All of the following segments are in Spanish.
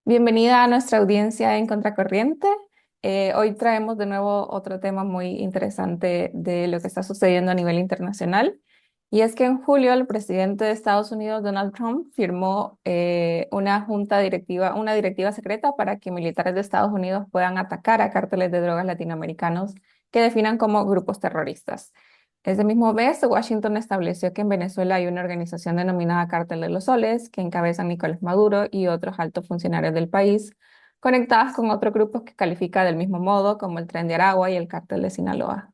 Bienvenida a nuestra audiencia en Contracorriente. Hoy traemos de nuevo otro tema muy interesante de lo que está sucediendo a nivel internacional. Y es que en julio el presidente de Estados Unidos, Donald Trump, firmó una directiva secreta para que militares de Estados Unidos puedan atacar a cárteles de drogas latinoamericanos que definan como grupos terroristas. Ese mismo mes, Washington estableció que en Venezuela hay una organización denominada Cártel de los Soles, que encabezan Nicolás Maduro y otros altos funcionarios del país, conectadas con otros grupos que califica del mismo modo, como el Tren de Aragua y el Cártel de Sinaloa.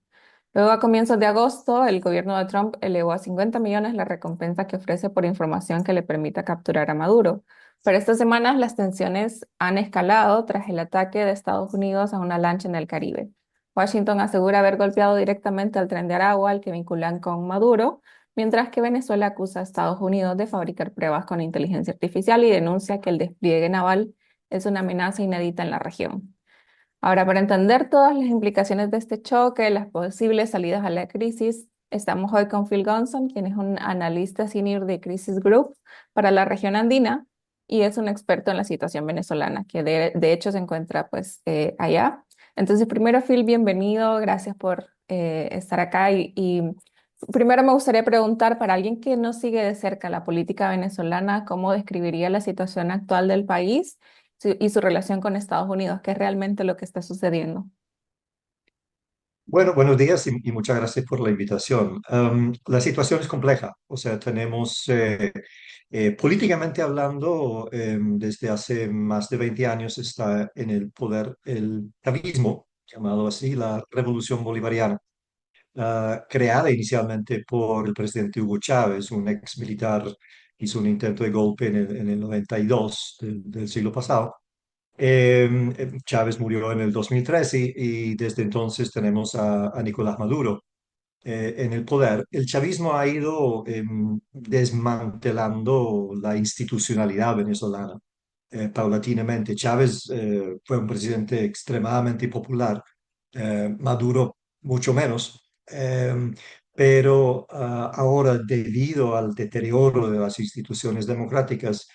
Luego, a comienzos de agosto, el gobierno de Trump elevó a 50 millones la recompensa que ofrece por información que le permita capturar a Maduro. Pero estas semanas las tensiones han escalado tras el ataque de Estados Unidos a una lancha en el Caribe. Washington asegura haber golpeado directamente al Tren de Aragua, al que vinculan con Maduro, mientras que Venezuela acusa a Estados Unidos de fabricar pruebas con inteligencia artificial y denuncia que el despliegue naval es una amenaza inédita en la región. Ahora, para entender todas las implicaciones de este choque, las posibles salidas a la crisis, estamos hoy con Phil Gonson, quien es un analista senior de Crisis Group para la región andina y es un experto en la situación venezolana, que de hecho se encuentra allá. Entonces, primero, Phil, bienvenido, gracias por estar acá y primero me gustaría preguntar para alguien que no sigue de cerca la política venezolana, ¿cómo describiría la situación actual del país? Y su relación con Estados Unidos, que es realmente lo que está sucediendo. Bueno, buenos días y muchas gracias por la invitación. La situación es compleja, o sea, tenemos políticamente hablando, desde hace más de 20 años está en el poder el chavismo, llamado así, la Revolución Bolivariana, creada inicialmente por el presidente Hugo Chávez, un ex militar que hizo un intento de golpe en el 92 del siglo pasado. Chávez murió en el 2013 y desde entonces tenemos a Nicolás Maduro en el poder. El chavismo ha ido desmantelando la institucionalidad venezolana paulatinamente. Chávez fue un presidente extremadamente popular, Maduro mucho menos. Pero ahora, debido al deterioro de las instituciones democráticas,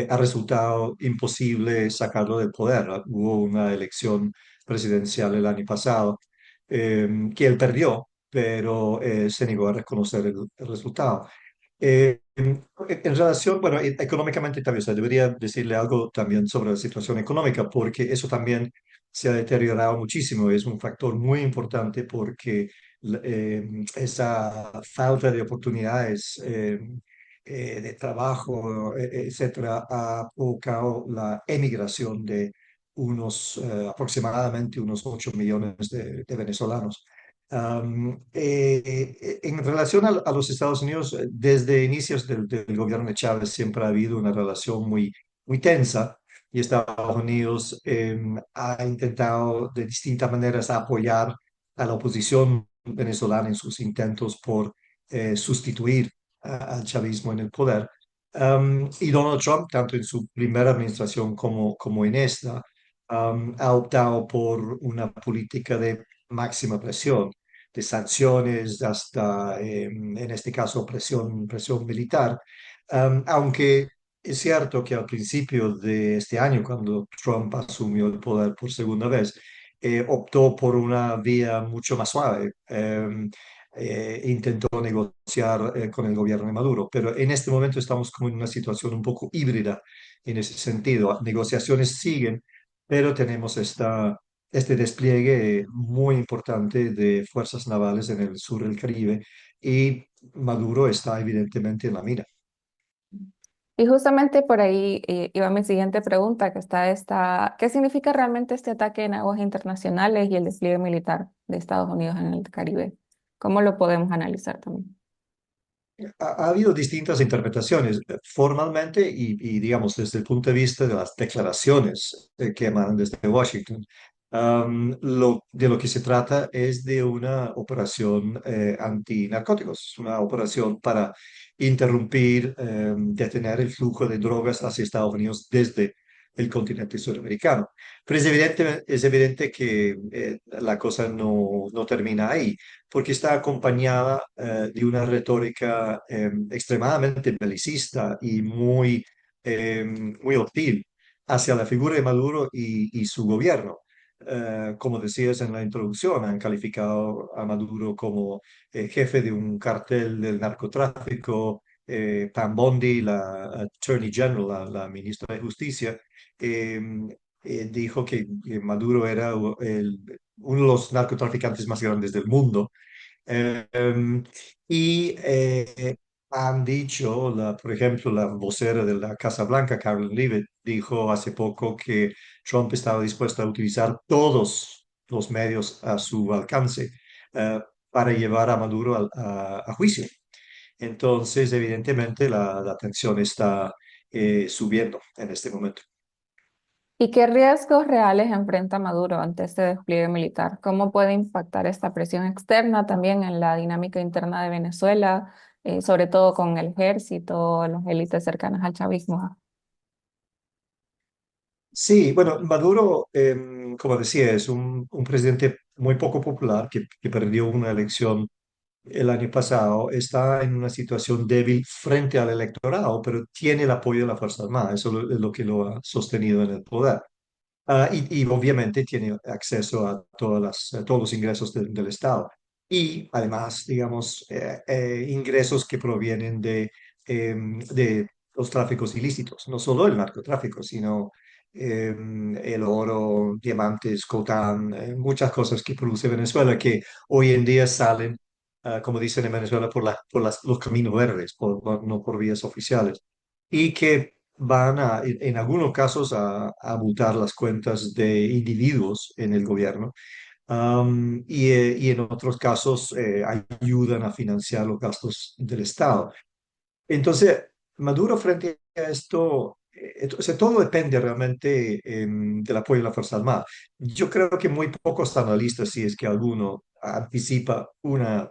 ha resultado imposible sacarlo del poder. Hubo una elección presidencial el año pasado que él perdió, pero se negó a reconocer el resultado. En relación, bueno, económicamente también, o sea, debería decirle algo también sobre la situación económica, porque eso también se ha deteriorado muchísimo. Es un factor muy importante porque esa falta de oportunidades de trabajo, etcétera, ha provocado la emigración de aproximadamente unos 8 millones de venezolanos. En relación a los Estados Unidos, desde inicios del gobierno de Chávez siempre ha habido una relación muy tensa y Estados Unidos ha intentado de distintas maneras apoyar a la oposición venezolana en sus intentos por sustituir al chavismo en el poder. Y Donald Trump, tanto en su primera administración como en esta, ha optado por una política de máxima presión, de sanciones hasta, en este caso, presión militar. Aunque es cierto que al principio de este año, cuando Trump asumió el poder por segunda vez, optó por una vía mucho más suave. Intentó negociar con el gobierno de Maduro, pero en este momento estamos como en una situación un poco híbrida en ese sentido. Negociaciones siguen, pero tenemos este despliegue muy importante de fuerzas navales en el sur del Caribe y Maduro está evidentemente en la mira. Y justamente por ahí iba mi siguiente pregunta, ¿qué significa realmente este ataque en aguas internacionales y el despliegue militar de Estados Unidos en el Caribe? ¿Cómo lo podemos analizar también? Ha habido distintas interpretaciones formalmente digamos, desde el punto de vista de las declaraciones que emanan desde Washington. De lo que se trata es de una operación antinarcóticos, una operación para interrumpir, detener el flujo de drogas hacia Estados Unidos desde el continente sudamericano. Pero es evidente que la cosa no termina ahí porque está acompañada de una retórica extremadamente belicista y muy hostil hacia la figura de Maduro y su gobierno. Como decías en la introducción, han calificado a Maduro como jefe de un cartel del narcotráfico. Pam Bondi, la Attorney General, la ministra de Justicia, eh, dijo que Maduro era uno de los narcotraficantes más grandes del mundo. Eh, y han dicho, por ejemplo, la vocera de la Casa Blanca, Carolyn Leavitt, dijo hace poco que Trump estaba dispuesto a utilizar todos los medios a su alcance para llevar a Maduro a juicio. Entonces, evidentemente, la tensión está subiendo en este momento. ¿Y qué riesgos reales enfrenta Maduro ante este despliegue militar? ¿Cómo puede impactar esta presión externa también en la dinámica interna de Venezuela, sobre todo con el ejército, las élites cercanas al chavismo? Sí, bueno, Maduro, como decía, es un presidente muy poco popular que perdió una elección el año pasado. Está en una situación débil frente al electorado, pero tiene el apoyo de la Fuerza Armada. Eso es lo que lo ha sostenido en el poder. Y obviamente tiene acceso a a todos los ingresos del Estado. Y además, digamos, ingresos que provienen de los tráficos ilícitos, no solo el narcotráfico, sino el oro, diamantes, coltán, muchas cosas que produce Venezuela que hoy en día salen, como dicen en Venezuela, los caminos verdes, no por vías oficiales. Y que van en algunos casos a multar las cuentas de individuos en el gobierno, y en otros casos ayudan a financiar los gastos del Estado. Entonces, Maduro frente a esto, entonces todo depende realmente del apoyo de la Fuerza Armada. Yo creo que muy pocos analistas, si es que alguno, anticipa una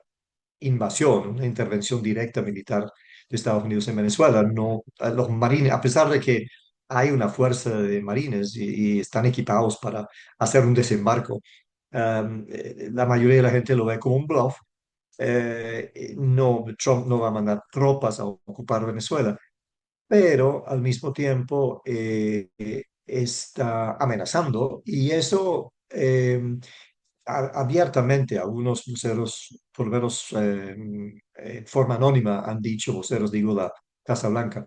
invasión, una intervención directa militar de Estados Unidos en Venezuela. No, los marines, a pesar de que hay una fuerza de marines y están equipados para hacer un desembarco, la mayoría de la gente lo ve como un bluff. No, Trump no va a mandar tropas a ocupar Venezuela, pero al mismo tiempo está amenazando y eso abiertamente algunos voceros, por lo menos en forma anónima, han dicho, voceros, digo, la Casa Blanca,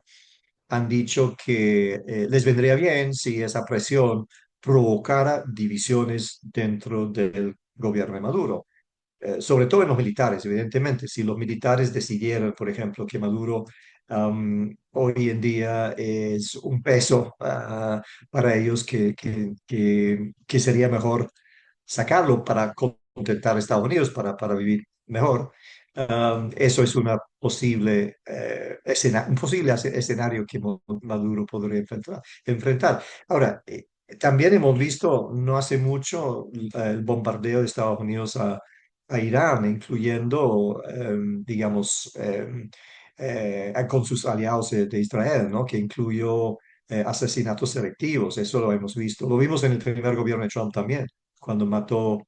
han dicho que les vendría bien si esa presión provocara divisiones dentro del gobierno de Maduro, sobre todo en los militares, evidentemente. Si los militares decidieran, por ejemplo, que Maduro hoy en día es un peso para ellos, que sería mejor sacarlo para contentar a Estados Unidos, para vivir mejor. Eso es un posible escenario que Maduro podría enfrentar. Ahora, también hemos visto no hace mucho el bombardeo de Estados Unidos a Irán, incluyendo, digamos, con sus aliados de Israel, ¿no? Que incluyó asesinatos selectivos. Eso lo hemos visto. Lo vimos en el primer gobierno de Trump también, cuando mató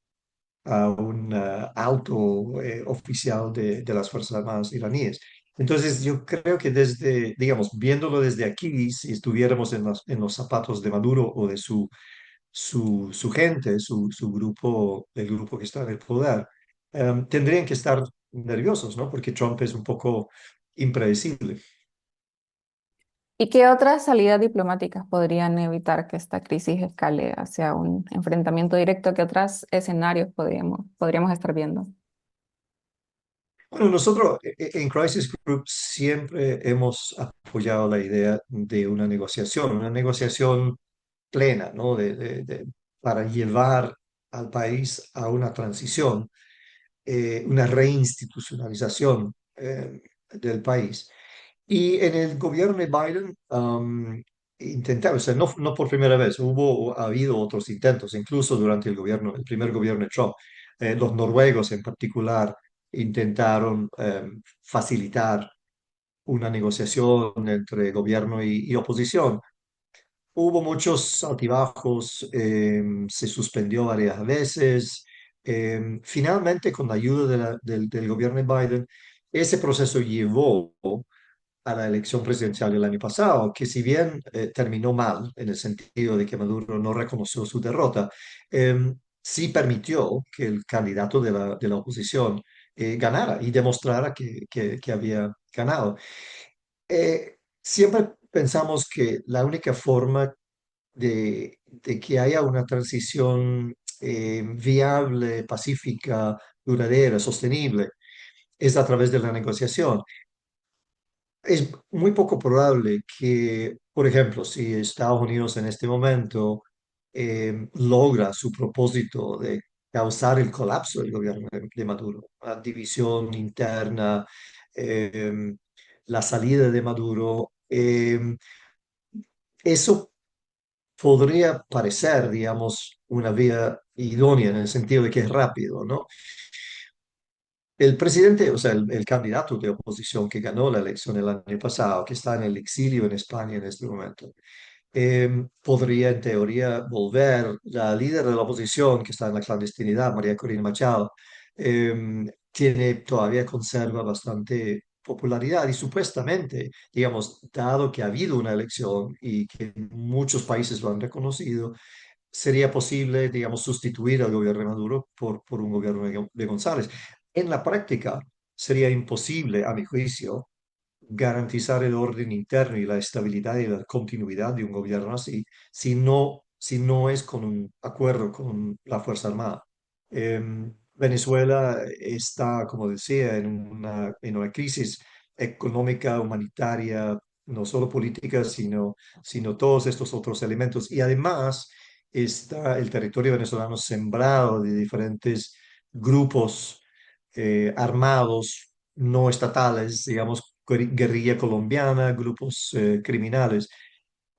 a un alto oficial de las Fuerzas Armadas iraníes. Entonces, yo creo que digamos, viéndolo desde aquí, si estuviéramos en los zapatos de Maduro o de su gente, su grupo, el grupo que está en el poder, tendrían que estar nerviosos, ¿no? Porque Trump es un poco impredecible. ¿Y qué otras salidas diplomáticas podrían evitar que esta crisis escale hacia un enfrentamiento directo? ¿Qué otros escenarios podríamos estar viendo? Bueno, nosotros en Crisis Group siempre hemos apoyado la idea de una negociación plena, ¿no? Para llevar al país a una transición, una reinstitucionalización del país. Y en el gobierno de Biden intentaron, o sea, no por primera vez, ha habido otros intentos, incluso durante el primer gobierno de Trump. Los noruegos en particular intentaron facilitar una negociación entre gobierno y oposición. Hubo muchos altibajos, se suspendió varias veces. Finalmente, con la ayuda del gobierno de Biden, ese proceso llevó a la elección presidencial del año pasado, que si bien terminó mal, en el sentido de que Maduro no reconoció su derrota, sí permitió que el candidato de la oposición ganara y demostrara que había ganado. Siempre pensamos que la única forma de que haya una transición viable, pacífica, duradera, sostenible, es a través de la negociación. Es muy poco probable que, por ejemplo, si Estados Unidos en este momento logra su propósito de causar el colapso del gobierno de Maduro, la división interna, eh, la salida de Maduro, eso podría parecer, digamos, una vía idónea en el sentido de que es rápido, ¿no? El presidente, o sea, el candidato de oposición que ganó la elección el año pasado, que está en el exilio en España en este momento, podría en teoría volver. La líder de la oposición, que está en la clandestinidad, María Corina Machado, todavía conserva bastante popularidad y supuestamente, digamos, dado que ha habido una elección y que muchos países lo han reconocido, sería posible, digamos, sustituir al gobierno de Maduro por un gobierno de González. En la práctica, sería imposible, a mi juicio, garantizar el orden interno y la estabilidad y la continuidad de un gobierno así si no es con un acuerdo con la Fuerza Armada. Venezuela está, como decía, en una crisis económica, humanitaria, no solo política, sino todos estos otros elementos. Y además está el territorio venezolano sembrado de diferentes grupos armados no estatales, digamos, guerrilla colombiana, grupos criminales,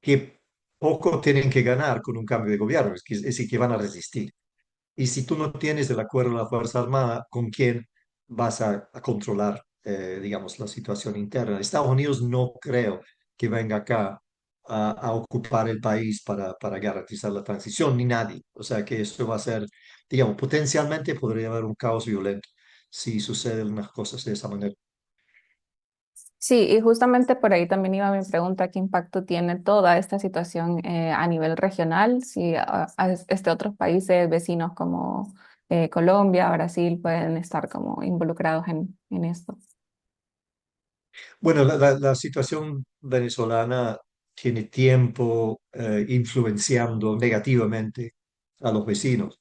que poco tienen que ganar con un cambio de gobierno, es decir, que van a resistir. Y si tú no tienes el acuerdo de la Fuerza Armada, ¿con quién vas a controlar, digamos, la situación interna? Estados Unidos no creo que venga acá a ocupar el país para garantizar la transición, ni nadie. O sea que esto va a ser, digamos, potencialmente podría haber un caos violento si suceden las cosas de esa manera. Sí, y justamente por ahí también iba mi pregunta, ¿qué impacto tiene toda esta situación a nivel regional? Si otros países vecinos como Colombia, Brasil pueden estar como involucrados en esto. Bueno, la situación venezolana tiene tiempo influenciando negativamente a los vecinos.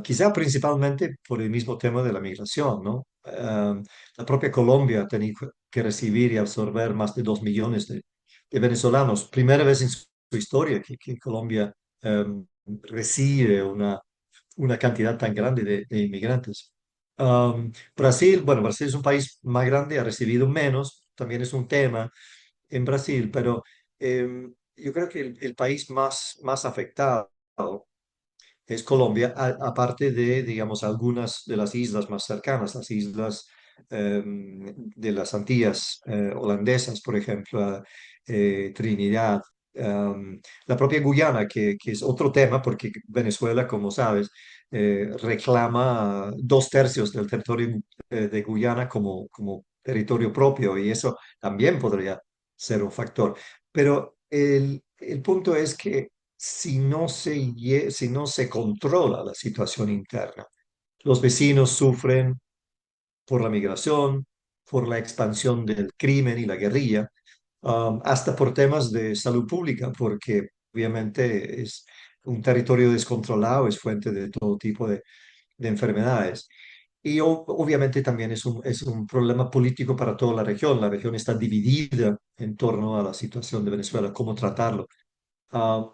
Quizá principalmente por el mismo tema de la migración, ¿no? La propia Colombia ha tenido que recibir y absorber más de 2 millones de venezolanos. Primera vez en su historia que Colombia recibe una cantidad tan grande de inmigrantes. Brasil, bueno, Brasil es un país más grande, ha recibido menos, también es un tema en Brasil, pero yo creo que el país más afectado es Colombia, aparte de, digamos, algunas de las islas más cercanas, las islas de las Antillas holandesas, por ejemplo, Trinidad, la propia Guyana, que es otro tema, porque Venezuela, como sabes, reclama 2/3 del territorio de Guyana como territorio propio, y eso también podría ser un factor. Pero el punto es que si no se controla la situación interna, los vecinos sufren por la migración, por la expansión del crimen y la guerrilla, hasta por temas de salud pública, porque obviamente es un territorio descontrolado, es fuente de todo tipo de enfermedades. Y obviamente también es un problema político para toda la región. La región está dividida en torno a la situación de Venezuela, cómo tratarlo. Ah,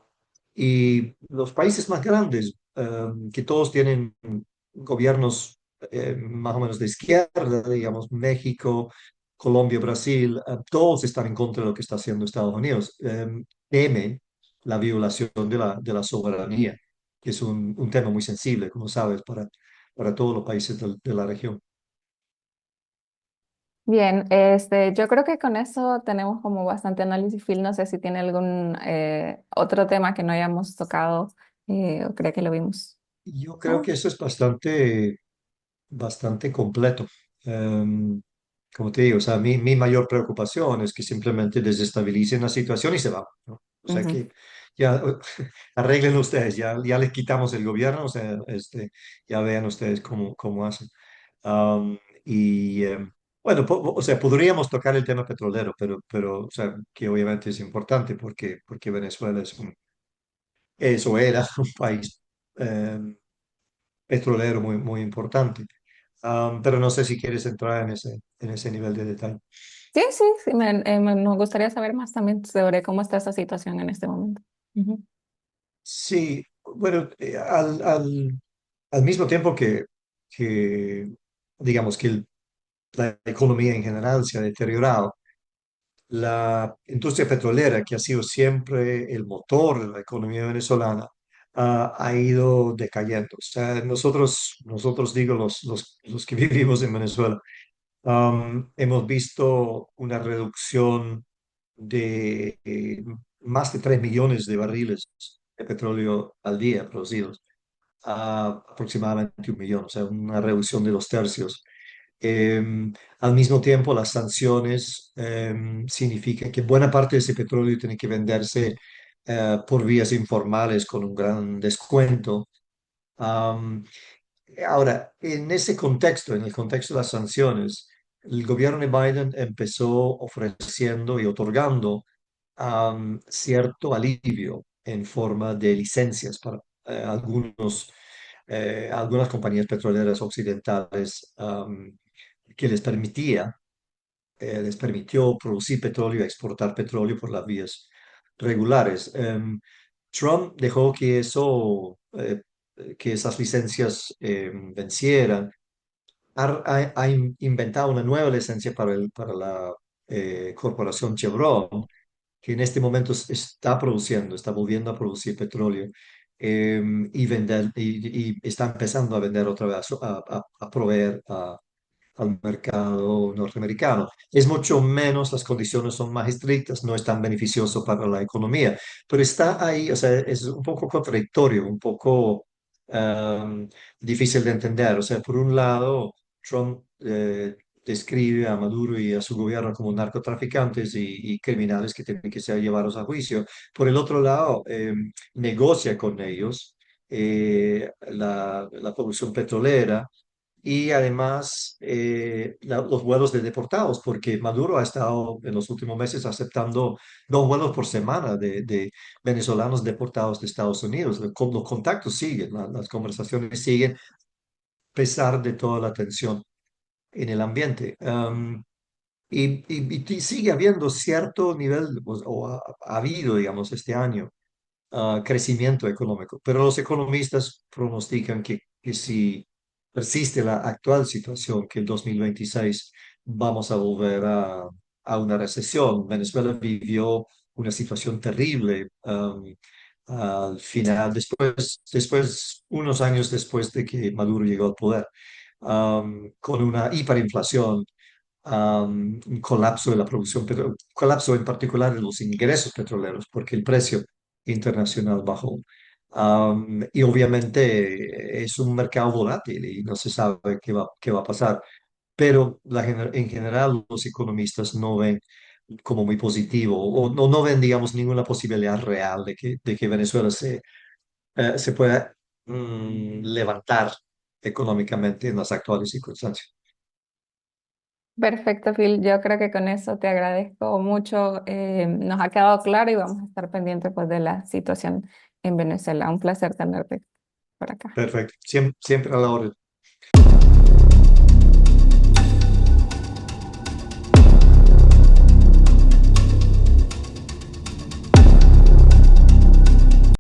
y los países más grandes, que todos tienen gobiernos más o menos de izquierda, digamos, México, Colombia, Brasil, todos están en contra de lo que está haciendo Estados Unidos. Temen la violación de la soberanía, que es un tema muy sensible, como sabes, para todos los países de la región. Bien, yo creo que con eso tenemos como bastante análisis. Phil, no sé si tiene algún otro tema que no hayamos tocado o cree que lo vimos. Yo creo ¿No? que eso es bastante completo. como te digo, o sea, mi mayor preocupación es que simplemente desestabilicen la situación y se van, ¿no? O sea Ujú. que ya arreglen ustedes, ya les quitamos el gobierno, o sea, ya vean ustedes cómo hacen. Am, y bueno, o sea, podríamos tocar el tema petrolero, o sea, que obviamente es importante porque Venezuela eso era un país em, petrolero muy importante. Pero no sé si quieres entrar en ese nivel de detalle. Sí, sí, sí, nos gustaría saber más también sobre cómo está esa situación en este momento. Ujú. Sí, bueno, al mismo tiempo que digamos que la economía en general se ha deteriorado, la industria petrolera, que ha sido siempre el motor de la economía venezolana, ha ido decayendo. O sea, nosotros digo, los que vivimos en Venezuela, hemos visto una reducción de más de 3 millones de barriles de petróleo al día producidos a aproximadamente 1 millón, o sea, una reducción de 2 tercios. Al mismo tiempo, las sanciones significan que buena parte de ese petróleo tiene que venderse por vías informales con un gran descuento. Am, Ahora, en ese contexto, en el contexto de las sanciones, el gobierno de Biden empezó ofreciendo y otorgando cierto alivio en forma de licencias para algunas compañías petroleras occidentales que les permitió producir petróleo y exportar petróleo por las vías regulares. Trump dejó que esas licencias vencieran. Ha inventado una nueva licencia para la corporación Chevron, que en este momento está volviendo a producir petróleo y está empezando a vender otra vez, a proveer al mercado norteamericano. Es mucho menos, las condiciones son más estrictas, no es tan beneficioso para la economía, pero está ahí, o sea, es un poco contradictorio, un poco um, difícil de entender. O sea, por un lado, Trump describe a Maduro y a su gobierno como narcotraficantes y criminales que tienen que ser llevados a juicio. Por el otro lado, negocia con ellos la producción petrolera y además los vuelos de deportados, porque Maduro ha estado en los últimos meses aceptando 2 vuelos por semana de venezolanos deportados de Estados Unidos. Los contactos siguen, las conversaciones siguen, a pesar de toda la tensión en el ambiente. Y sigue habiendo cierto nivel, o ha habido, digamos, este año crecimiento económico. Pero los economistas pronostican que si persiste la actual situación, que el 2026 vamos a volver a una recesión. Venezuela vivió una situación terrible al final, unos años después de que Maduro llegó al poder, con una hiperinflación, un colapso de la producción, colapso en particular de los ingresos petroleros, porque el precio internacional bajó. Y obviamente es un mercado volátil y no se sabe qué va a pasar, pero en general los economistas no ven como muy positivo o no ven, digamos, ninguna posibilidad real de que Venezuela se pueda levantar económicamente en las actuales circunstancias. Perfecto, Phil. Yo creo que con eso te agradezco mucho. Nos ha quedado claro y vamos a estar pendientes pues, de la situación en Venezuela. Un placer tenerte por acá. Perfecto, siempre a la orden.